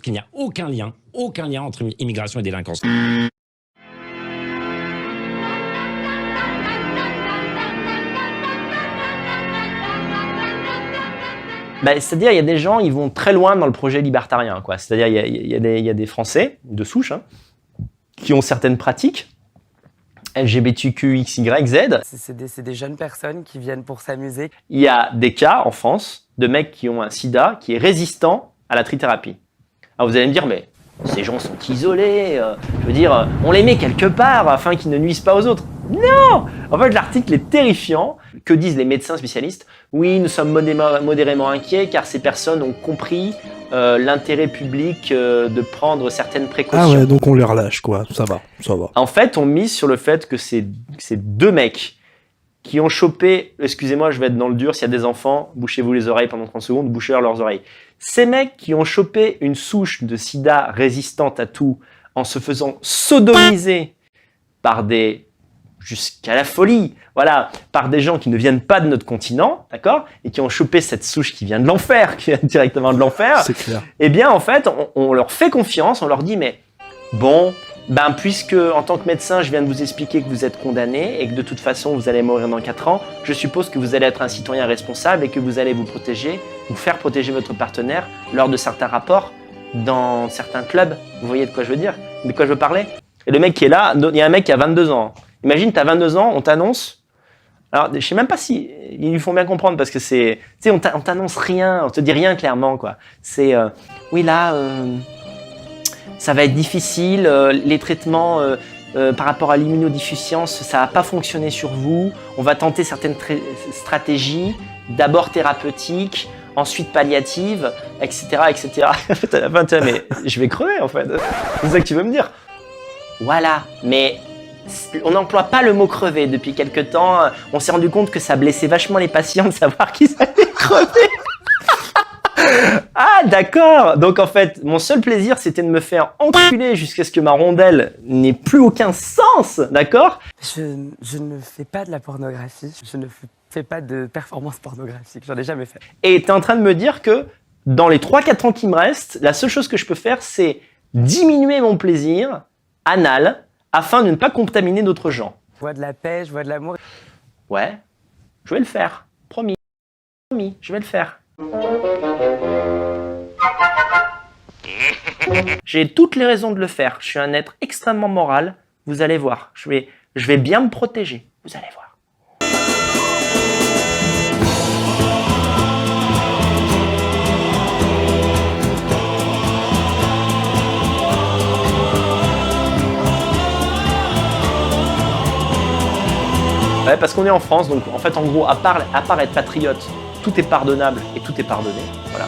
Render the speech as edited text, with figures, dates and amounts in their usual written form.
qu'il n'y a aucun lien entre immigration et délinquance. C'est-à-dire, il y a des gens, ils vont très loin dans le projet libertarien, quoi. C'est-à-dire, il y a des Français de souche qui ont certaines pratiques LGBTQXYZ. C'est des jeunes personnes qui viennent pour s'amuser. Il y a des cas en France de mecs qui ont un sida qui est résistant à la trithérapie. Alors vous allez me dire, mais ces gens sont isolés, je veux dire, on les met quelque part afin qu'ils ne nuisent pas aux autres. Non! En fait, l'article est terrifiant. Que disent les médecins spécialistes? Oui, nous sommes modérément inquiets car ces personnes ont compris l'intérêt public de prendre certaines précautions. Ah ouais, donc on les relâche, quoi. Ça va. En fait, on mise sur le fait que ces deux mecs qui ont chopé, excusez-moi, je vais être dans le dur, s'il y a des enfants, bouchez-vous les oreilles pendant 30 secondes, bouchez-leur leurs oreilles. Ces mecs qui ont chopé une souche de sida résistante à tout en se faisant sodomiser par jusqu'à la folie, voilà, par des gens qui ne viennent pas de notre continent, d'accord, et qui ont chopé cette souche qui vient de l'enfer, qui vient directement de l'enfer. C'est clair. Eh bien, en fait, on leur fait confiance, on leur dit, mais bon, puisque en tant que médecin, je viens de vous expliquer que vous êtes condamné et que de toute façon, vous allez mourir dans 4 ans, je suppose que vous allez être un citoyen responsable et que vous allez vous protéger, vous faire protéger votre partenaire lors de certains rapports dans certains clubs. Vous voyez de quoi je veux dire? De quoi je veux parler? Et le mec qui est là, il y a un mec qui a 22 ans. Imagine, tu as 22 ans, on t'annonce. Alors, je sais même pas si ils lui font bien comprendre parce que c'est, tu sais, on t'annonce rien, on te dit rien clairement, quoi. C'est, oui, là, ça va être difficile, les traitements par rapport à l'immunodéficience, ça va pas fonctionner sur vous. On va tenter certaines stratégies, d'abord thérapeutiques, ensuite palliatives, etc., etc. En fait, à la fin, tu vois, mais je vais crever, en fait. C'est ça que tu veux me dire. Voilà, mais on n'emploie pas le mot crever depuis quelque temps. On s'est rendu compte que ça blessait vachement les patients de savoir qu'ils allaient crever. Ah, d'accord. Donc en fait, mon seul plaisir, c'était de me faire enculer jusqu'à ce que ma rondelle n'ait plus aucun sens, d'accord? Je ne fais pas de la pornographie. Je ne fais pas de performance pornographique. J'en ai jamais fait. Et tu es en train de me dire que dans les 3-4 ans qui me restent, la seule chose que je peux faire, c'est diminuer mon plaisir anal afin de ne pas contaminer d'autres gens. Je vois de la paix, je vois de l'amour. Ouais, je vais le faire. Promis. Promis, je vais le faire. J'ai toutes les raisons de le faire. Je suis un être extrêmement moral. Vous allez voir. Je vais bien me protéger. Vous allez voir. Ouais, parce qu'on est en France, donc en fait, en gros, à part être patriote, tout est pardonnable et tout est pardonné. Voilà.